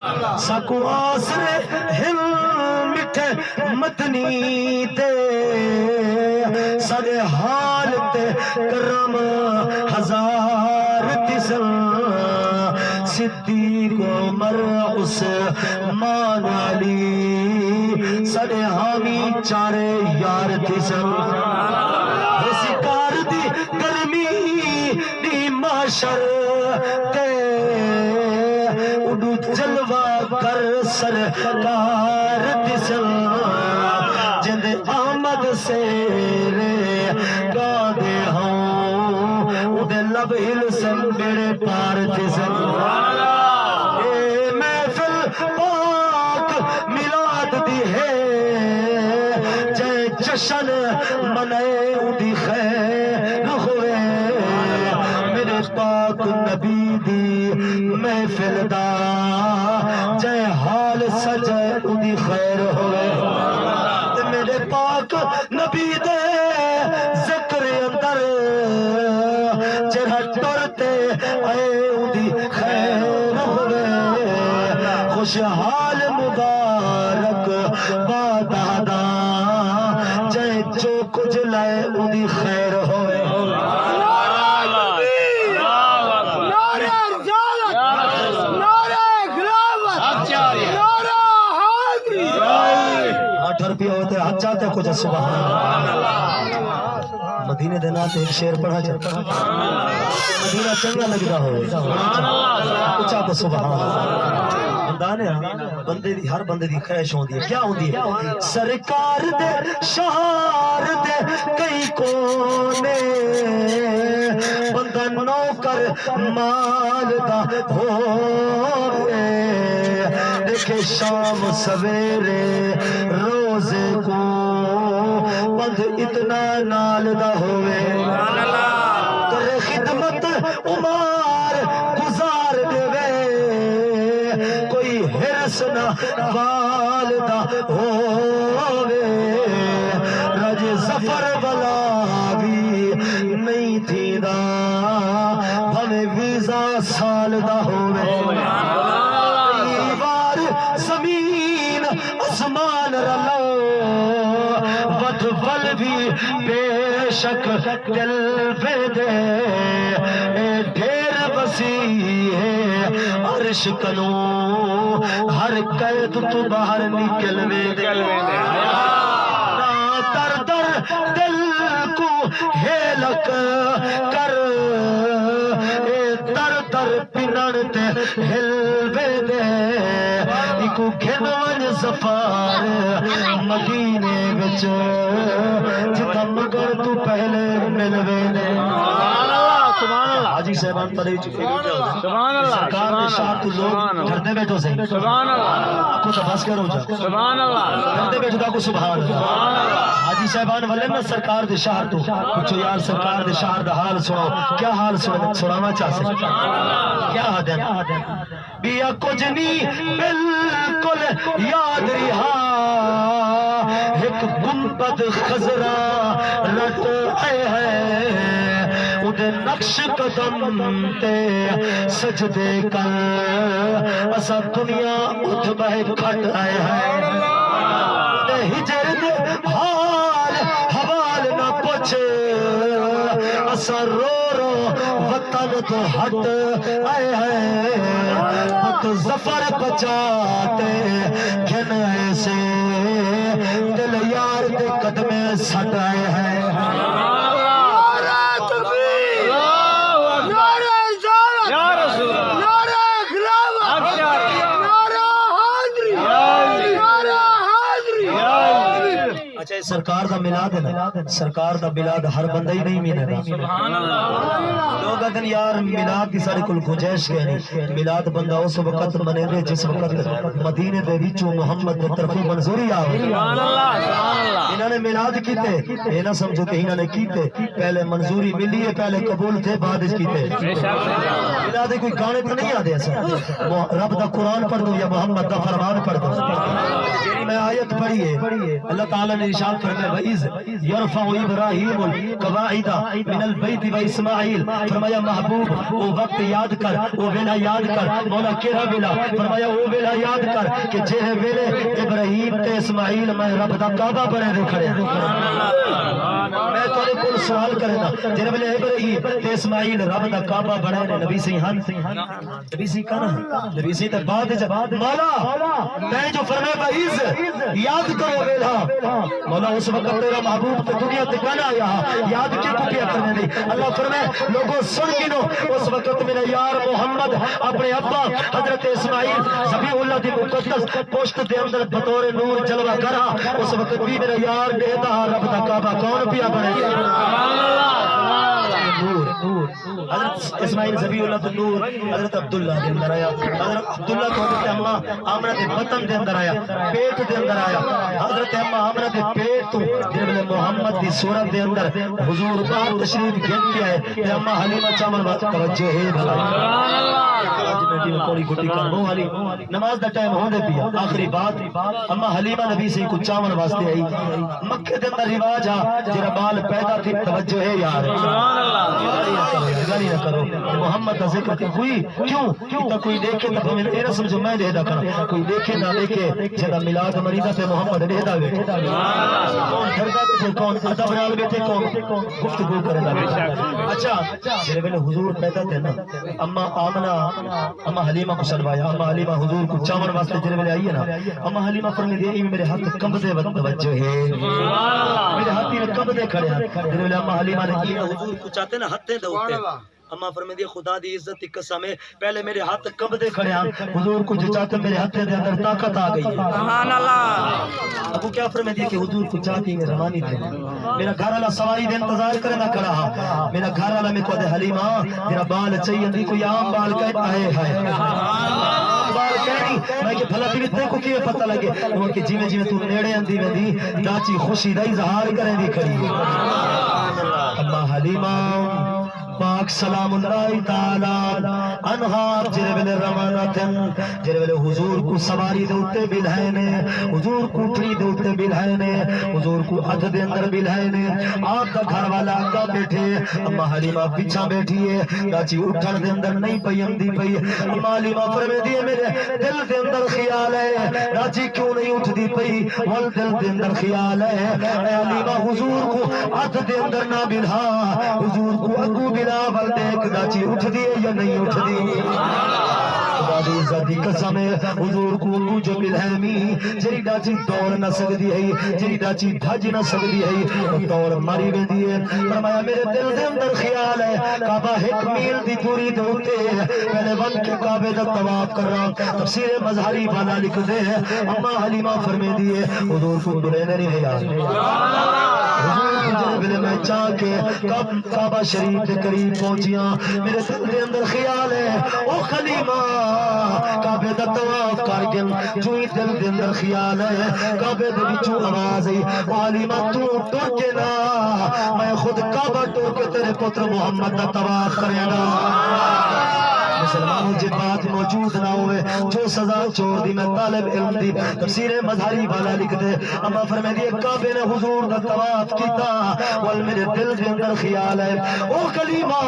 سکو آسرے ہل مٹھے مدنی تے سارے حال تے کرم ہزار تسل صدیق عمر عثمان علی سارے حامی چارے یار تسل سکار دی گرمی دی معاشر تے اڈو جلوہ کر سرکار تسل جند آمد سے رے گاندے ہوں ادھے لب ہل سے میرے پار تسل اے محفل پاک میلاد دی ہے جے جشن منائے ادھی خیر ہوئے میرے پاک نبی دی محفل دا جے حال سجے ادھی خیر ہوئے میرے پاک نبی دے ذکر اندر جرہ ٹرتے اے ادھی خیر ہوئے خوشحال مبارک بادادا جے جو کچھ لائے ادھی خیر ہوئے ہوتے ہاتھ چاہتے کچھ سبحان اللہ مدینے دے ناتے ایک شعر پڑھا جاتا مدینہ چنگا لگتا ہوئے اچھا کو سبحان اللہ بندانے بندے دی ہر بندے دی خواہش ہوندی ہے کیا ہوندی ہے سرکار دے شہار دے کئی کونے بندہ نوکر مال دا ہوئے دیکھے شام سویرے روزے کو بند اتنا نال دا ہوئے کرے خدمت عمار گزار دے وے کوئی حرس نہ والدہ ہوئے رج زفر والا بھی نہیں تھی دا بھوے ویزا سال دا ہوئے زمین اسمان رلو ود ول بھی بے شک دل پہ دے ڈھیر وسیع ہے عرش کنو ہر قید تو باہر نکل میں دے در در دل کو ہیلک کر در در پنڑتے ہلوے دے کو کھنوان سفار مدینے وچ جتا مگر تو پہلے ملوے نے سبحان اللہ حاجی صاحبان پڑھے چکے سبحان اللہ سرکار نے شاہ تو لوگ گھردے بیٹھو سے سبحان اللہ کو تفاس کرو جا سبحان اللہ گھردے بیٹھو دا کو سبحان اللہ حاجی صاحبان والے نا سرکار دے شہر تو کچھو یار سرکار دے شہر دا حال سنو کیا حال سنانا چاہ سے کیا حد ہے بیا کچھ نہیں بالکل یاد رہا ایک گنبد خزرہ رٹ آئے ہے ادھے نقش قدم تے سجدے کر اسا دنیا اٹھ بہ کھٹ آئے ہے تے ہجر دے حال حوال نہ پوچھے اسا رو رو وطن تو ہٹ آئے ہیں وقت زفر بچاتے گھن ایسے دل یار دے قدمے سٹ آئے ہیں سرکار دا ملاد ہے نا سرکار دا ملاد ہر بندہ ہی نہیں ملے گا لوگ دن یار ملاد کی سارے کل گنجائش گئے ملاد بندہ اس وقت منے دے جس وقت مدینے دے وچوں محمد دے طرفی منظوری آوے انہوں نے ملاد کیتے یہ نہ سمجھو کہ انہوں نے کیتے پہلے منظوری ملی ہے پہلے قبول تھے بعد اس کیتے ملاد کوئی گانے پر نہیں آدھے ایسا رب دا قرآن پڑھ دو یا محمد دا فرمان پڑھ دو میں آیت پڑھی ہے اللہ تعالیٰ نے ارشاد فرمایا وَإِذْ يَرْفَعُ إِبْرَاهِيمُ الْقَوَاعِدَ مِنَ الْبَيْتِ وَإِسْمَاعِيلُ فرمایا محبوب وہ وقت یاد کر وہ ویلا یاد کر مولا کیڑا ویلا فرمایا وہ ویلا یاد کر کہ جہے ویلے ابراہیم تے اسماعیل میں رب دا کعبہ بنے دے کھڑے میں تھوڑے کول سوال کرنا جہے ویلے ابراہیم تے اسماعیل رب دا کعبہ بنے نے نبی سی ہن نبی سی کنا نبی سی تے بعد مولا تے جو فرمایا وَإِذْ یاد کرو ویلا مولا اس وقت تیرا محبوب تے دنیا تے کنا آیا یاد کیوں کیا کرنے نہیں اللہ فرمائے لوگوں سن گنو اس وقت میرا یار محمد اپنے ابا حضرت اسماعیل ذبیح اللہ دی مقدس پشت دے اندر بطور نور جلوہ کرا اس وقت بھی میرا یار دیتا رب دا کعبہ کون پیا بنے نور حضرت اسماعیل ذبیح اللہ تو نور حضرت عبداللہ دے اندر آیا حضرت عبداللہ کو حضرت اماں آمنہ دے بطن دے اندر آیا پیٹ دے اندر آیا حضرت اماں آمنہ دے پیٹ تو جنبل محمد دی صورت دے اندر حضور باہر تشریف گھن کیا ہے کہ اماں حلیمہ چامن بات توجہ ہے آج بیٹی میں کوڑی گھٹی کر وہ حلی نماز دا ٹائم ہوں دے پیا آخری بات اماں حلیمہ نبی سے کچھ چامن واسطے آئی مکہ دے اندر رواج ہاں جرا بال پیدا تھی توجہ ہے یار گالی نہ کرو محمد کا ذکر کی ہوئی کیوں کوئی دیکھے تو ہمیں یہ نہ سمجھو میں دے دا کرا کوئی دیکھے نہ دیکھے جدا میلاد مریدہ پہ محمد دے دا بیٹھے کون ڈردا بیٹھے کون ادب نال بیٹھے کون گفتگو کرے دا بیٹھے اچھا جب میں حضور پیدا تھے نا اما آمنہ اما حلیمہ کو سلوایا اما حلیمہ حضور کو چاون واسطے جب میں آئی ہے نا اما حلیمہ فرمی دی میرے ہاتھ کمب دے وقت توجہ ہے میرے ہاتھی نے کمب دے کھڑے ہیں جب میں اما حلیمہ نے کی حضور کو چاہتے نا ہتھے دے ہوتے اما فرمی دی خدا دی عزت کی قسم ہے پہلے میرے ہاتھ کب دے کھڑے ہیں حضور کو جو چاہتے میرے ہاتھ دے اندر طاقت آ گئی ہے سبحان اللہ ابو کیا فرمی دی کہ حضور کو چاہتی ہے روانی دے میرا گھر والا سواری دے انتظار کرنا کھڑا میرا گھر والا میں کو دے حلیمہ میرا بال چاہیے دی کوئی عام بال کہتا ہے بال کہنی میں کہ بھلا بھی تے کو کیے پتہ لگے وہ کہ جیویں جیویں تو نیڑے اندی ویندی چاچی خوشی دا اظہار کرے دی کھڑی اما حلیمہ پاک سلام اللہ تعالی انہا جربل روانتن جربل حضور کو سواری دوتے بلہینے حضور کو اٹھری دوتے بلہینے حضور کو ادھ دے اندر بلہینے آپ کا گھر والا آگا بیٹھے اما حلیمہ پیچھا بیٹھی ہے راچی اٹھن دے اندر نہیں پئی اندی پئی اما حلیمہ فرمے دیئے میرے دل دے اندر خیال ہے راچی کیوں نہیں اٹھ دی پئی وال دل دے اندر خیال ہے اے حلیمہ حضور کو ادھ دے اندر نہ بلہا حضور کو اگو بلہا بل دیکھ داچی اٹھ دیئے یا نہیں اٹھ دیئے خدا دی عزت دی قسم ہے حضور کو جو ملہمی جری داچی دوڑ نہ سکتی ہے جری داچی بھج نہ سکتی ہے دوڑ ماری میں دیئے فرمایا میرے دل دے اندر خیال ہے کعبہ ایک میل دی دوری دوتے پہلے ون کے کعبے دا طواف کر رہا تفسیر مظہری والا لکھ دے اما حلیمہ فرمے دیئے حضور کو دلے نہیں ہے یار حضور کو جنبلے میں چاہ کے کعبہ شریف کے قریب پہنچیاں میرے دل دے اندر خیال ہے او خلیمہ کعبے دا طواف کر گن جو ہی دل دے اندر خیال ہے کعبے دے بچوں آواز ہے او حلیمہ تو ٹر کے نا میں خود کعبہ ٹر کے تیرے پتر محمد دا طواف کرے گا مسلمانوں جب بات موجود نہ ہوئے جو سزا چھوڑ دی میں طالب علم دی تفسیر مظہری والا لکھ دے اما فرمے دیئے کعبے نے حضور دا طواف کیتا وال میرے دل دے اندر خیال ہے او کلیمہ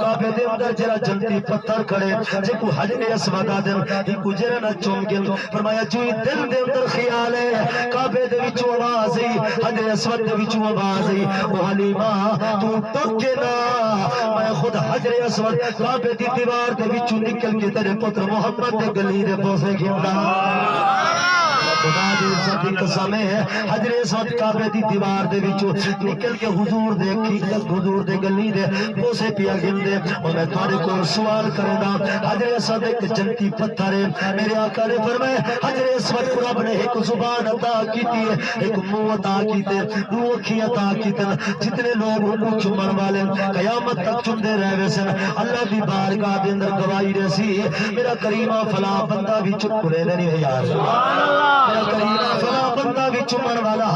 کعبے دے اندر جرا جنتی پتھر کھڑے جے کو حجر اسود آدم ہی کو جرا نہ چون گل فرمایا جوئی دل دے اندر خیال ہے کعبے دے وچوں آواز ہے حجر اسود دے وچوں آواز ہے او حلیمہ تو ٹکے نا میں خود حجر اسود کعبے دی دیوار دے وچوں نکل کے تیرے پتر محمد دے گلی دے پوسے گھندا خدا دی عزت دی قسم ہے حجر اسود کعبے دی دیوار دے وچوں نکل کے حضور دے حضور دے گلی دے پوسے پیا گھندے اور میں تھوڑے کو سوال کروں گا حجر اسود ایک جنتی پتھر ہے میرے آقا نے فرمایا حجر اسود کو رب نے ایک زبان عطا کیتی ہے ایک منہ عطا کیتے دو اکھی عطا کیتن جتنے لوگ ان کو چمن والے قیامت تک چمدے رہ ویسن اللہ دی بارگاہ دے اندر گواہی رسی میرا کریمہ فلاں بندہ بھی چپ رہے نہیں ہے یار کرینا فلا بندہ بھی چمن والا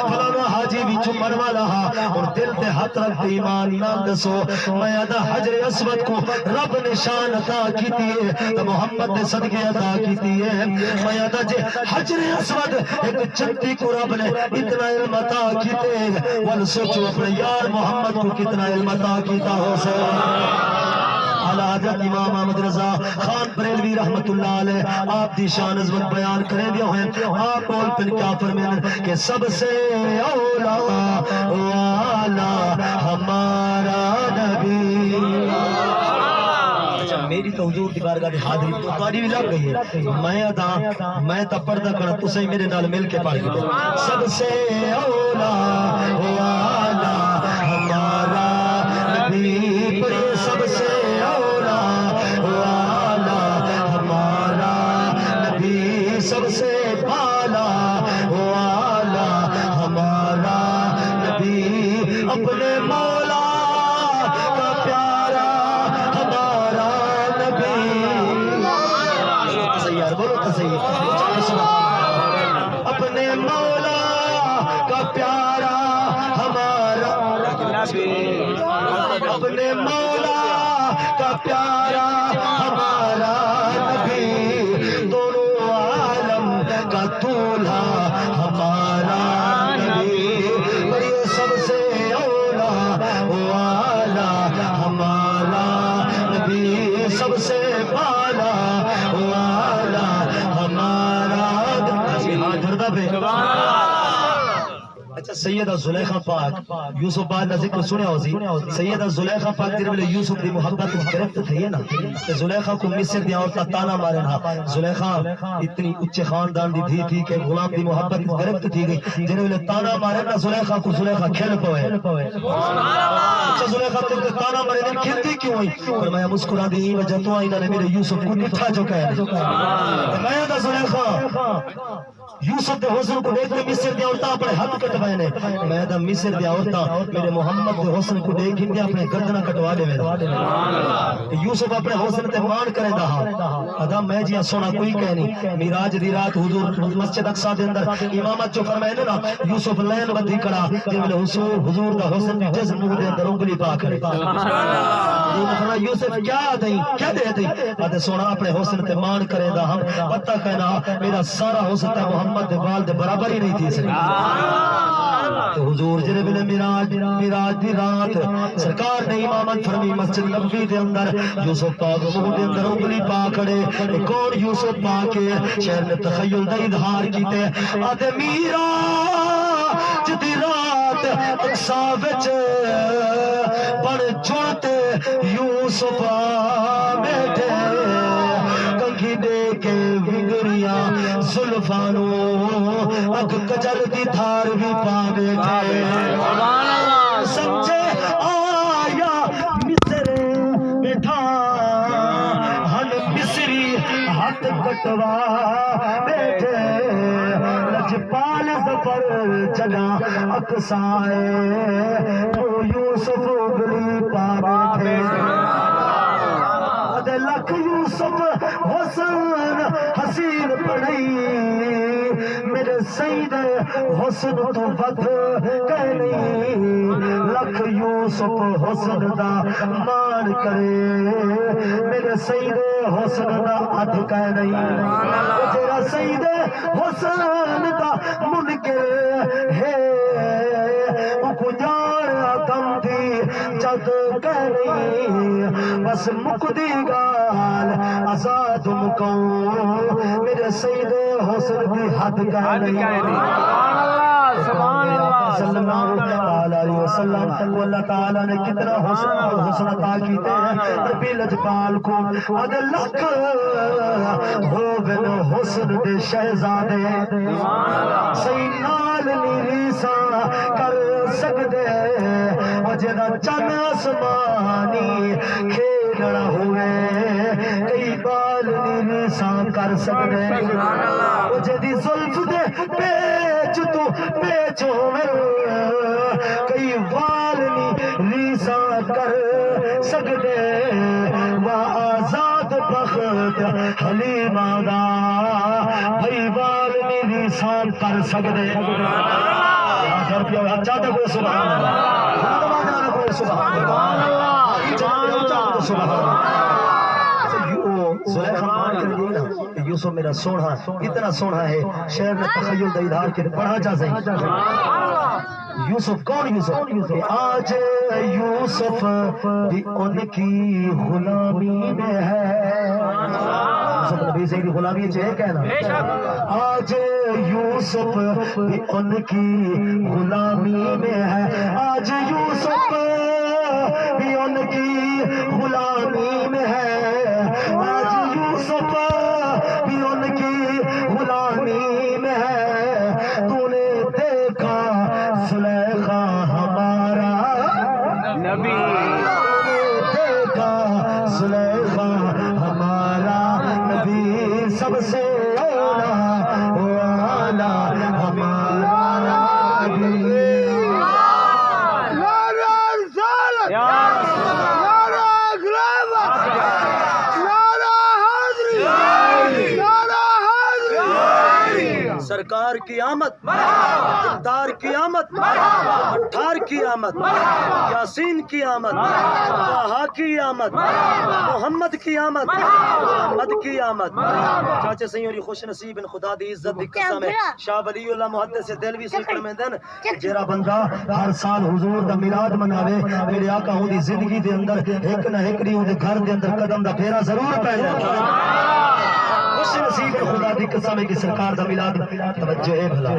فلانا حاجی بھی چمن والا اور دل تے ہاتھ رکھ ایمان نام دسو میں ادا حجر اسود کو رب نشان عطا کیتی ہے تو محمد نے صدقے عطا کیتی ہے میں ادا جے حجر اسود ایک چندی کو رب نے اتنا علم عطا کیتے ہیں ول سوچو اپنے یار محمد کو کتنا علم عطا کیتا ہو سے حضرت امام احمد رضا خان بریلوی رحمت اللہ علیہ آپ دی شان عظمت بیان کریں دیا ہیں آپ بولتے ہیں کیا فرمائیں کہ سب سے اولا والا ہمارا نبی میری تو حضور دی بارگاہ دی حاضری تو تاری بھی لگ گئی ہے میں تا پردہ کرنا تو صحیح میرے نال مل کے پڑھ گئے سب سے اولا والا ہمارا نبی پڑھے سب سے سب سے بالا والا ہمارا نبی اپنے مولا کا پیارا ہمارا نبی بولو تو صحیح اپنے مولا کا پیارا ہمارا اپنے مولا کا پیارا ہمارا نبی دونوں کا دولہا ہمارا نبی اور یہ سب سے اولا والا ہمارا نبی سب سے بالا والا ہمارا نبی اچھا سیدہ زلیخہ پاک یوسف پاک کا ذکر سنے ہو سی سیدہ زلیخہ پاک تیرے بلے یوسف دی محبت گرفت تھی نا کہ زلیخہ کو مصر دیا عورتہ تانا مارے نا زلیخہ اتنی اچھے خاندان دی تھی تھی کہ غلام دی محبت گرفت تھی گئی جنہیں بلے تانا مارے نا زلیخہ کو زلیخہ کھیل پوئے اچھا زلیخہ تیرے تانا مارے نا کھیلتی کیوں ہوئی فرمایا مسکرا دی وجہ تو آئینہ نے میرے یوسف کو نٹھا جو کہے میں دا زلیخہ یوسف دے حسن کو دیکھتے مصر دیا عورتہ اپنے حد کٹوائے نے میں دا مصر دیا عورتہ میرے محمد دے حسن کو دیکھ دیا اپنے گردنہ کٹوا دے میرا یوسف اپنے حسن تے مان کرے دا ادا میں جیاں سونا کوئی کہہ نہیں میراج دی رات حضور مسجد اقصا دے اندر امامت جو فرمائے نا یوسف لین بدھی کڑا جے ملے حضور دا حسن جس منہ دے اندر انگلی پا کرے یوسف کیا دیں کیا دے دیں ادھے سونا اپنے حسن تے مان کرے دا ہم پتہ کہنا میرا سارا حسن تے محمد دے بال دے برابر ہی نہیں تھی سکتی حضور جنہیں بلے میراج دی رات سرکار نے امامت فرمی مسجد نبوی دے اندر یوسف پاک منہ دے اندر انگلی پا کھڑے کون یوسف پاک شہر نے تخیل دا اظہار کیتے آدھے میراج دی رات اقصا وچ بڑھ جڑتے یوسف بیٹھے کنگھی دے کے وگریاں زلفانو اگ کجل دی دھار بھی پا بیٹھے سمجھے آیا مصر بیٹھا ہن مصری ہاتھ کٹوا بیٹھے لجپال ظفر چلا اقصائے تو یوسف گلی پا بیٹھے لکھ یوسف حسن حسین پڑھائی میرے سید حسن تو ود کہہ نہیں لکھ یوسف حسن دا مان کرے میرے سید حسن دا اد کہہ نہیں تیرا سید حسن دا منکر ہے کو جان کم دی جد کہہ نہیں بس مکدی گال آزاد مکوں میرے سید حسن دی حد کہہ نہیں صلی اللہ علیہ وسلم اللہ تعالیٰ نے کتنا حسن عطا کیتے ہیں ربی لجپال کو اد لکھ ہو بن حسن دے شہزادے صحیح نال نیریسا کر سکدے وجہ چن آسمانی کھیلنا ہوئے کئی بال نیریسا کر سکدے وجہ دی ظلف دے پیچ تو پیچ ہوئے کئی بال نیریسا کر سکدے وہ آزاد بخت حلیم آدھا بھئی بال ساتھ کر سکتے چاہتے کوئی سبحان اللہ کوئی سبحان اللہ یوسف میرا سونا اتنا سونا ہے شہر میں تخیل دا اظہار کے پڑھا جا سکے یوسف کون یوسف آج یوسف بھی ان کی غلامی میں ہے یوسف نبی سے غلامی ہے کہنا آج یوسف بھی ان کی غلامی میں ہے آج یوسف بھی ان کی غلامی میں ہے آج یوسف بھی ان کی غلامی میں ہے تو نے دیکھا زلیخا ہمارا نبی دیکھا زلیخا ہمارا نبی سب سے اولا والا ہمارا نبی سرکار کی آمد اقتدار کی آمد اٹھار کی آمد یاسین کی آمد طٰہٰ کی آمد محمد کی آمد محمد کی آمد چاچے سیوری خوش نصیب ان خدا دی عزت دی قسم ہے شاہ ولی اللہ محدث دہلوی سیکڑ میں دن جیرا بندہ ہر سال حضور دا میلاد مناوے میرے آقا ہوں دی زندگی دے اندر ایک نہ ایک نہیں ہوں دے گھر دے اندر قدم دا پھیرا ضرور پہنے خوش نصیب خدا دی قسم ہے کہ سرکار دا میلاد توجہ ہے بھلا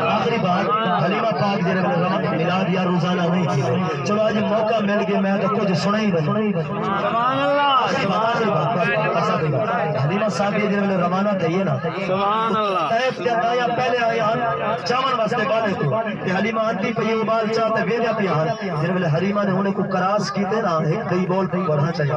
آخری بات حلیمہ پاک جنہوں نے میلاد یا روزانہ نہیں تھی چلو آج موقع مل گیا میں تو کچھ سنا ہی بھلا حلیمہ صاحب جنہوں نے روانہ تھے نا طیف کے آیا پہلے آیا چاون واسطے بالے کو کہ حلیمہ آنٹی پہ یہ ابال چاہتے ویدیا پہ آن جنہوں نے حلیمہ نے انہیں کو کراس کی تھے نا ایک کئی بول پہ بڑھنا چاہیے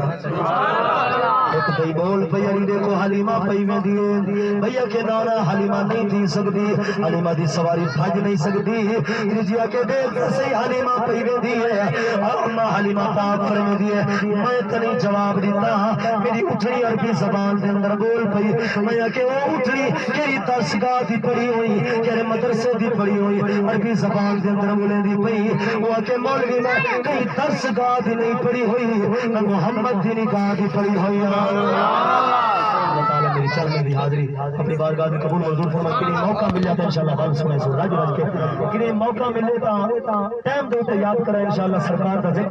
ایک کئی بول پہ علی دیکھو حلیمہ پہ میں دیے بھیا کے نانا حلیمہ نہیں تھی سکتی حلیمہ دی سواری بھج نہیں سکتی رجیا کے دیکھ سے حلیمہ پہ میں دیے اما حلیمہ پاک پر میں دیے میں تنی جواب دیتا میری اٹھنی عربی زبان دے اندر بول پئی میں کہ وہ اٹھنی کیری ترسگاہ دی پڑی ہوئی کیرے مدرسے دی پڑی ہوئی عربی زبان دے اندر بولیں دی پئی وہ کہ مولوی میں کئی ترسگاہ دی نہیں پڑی ہوئی میں محمد دی نگاہ دی پڑی ہوئی اللہ تعالیٰ میری چل میں بھی حاضری اپنی بارگاہ میں قبول منظور فرما کے لیے موقع مل جاتا ہے انشاءاللہ بات سنے سو راج راج کے موقع ملے تا ٹائم دے یاد کریں انشاءاللہ سرکار کا ذکر